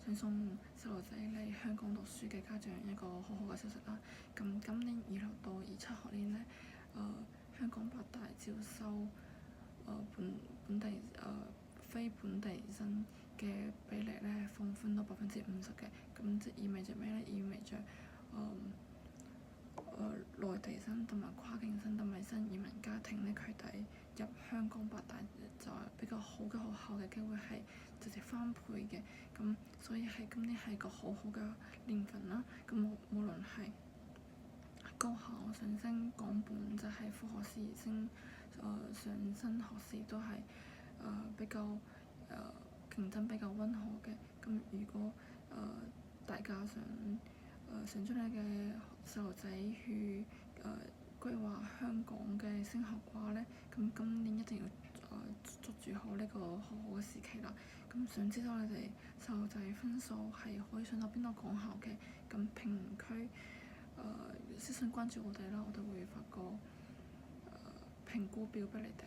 想送細路仔嚟香港讀書嘅家長一個好好嘅消息啦。咁今年26到27學年呢，香港八大招收非本地生嘅比例咧放寬到50%嘅。咁即意味着咩咧？意味着內地生同埋跨境生同埋新移民家庭咧，佢哋入香港八大就係比較好嘅學校嘅機會係直接翻倍嘅。咁所以係今年係個好好嘅年份啦。咁無論係高考上升港本，就係副學士升上升學士都係比較競爭比較溫和嘅。咁如果大家想將你嘅細路仔去規劃香港嘅升學嘅話咧，咁今年一定要捉住好呢個好好嘅時期啦。咁想知道你哋細路仔分數係可以上到邊度港校嘅，咁評論區私信關注我哋啦，我哋會發個評估表俾你哋。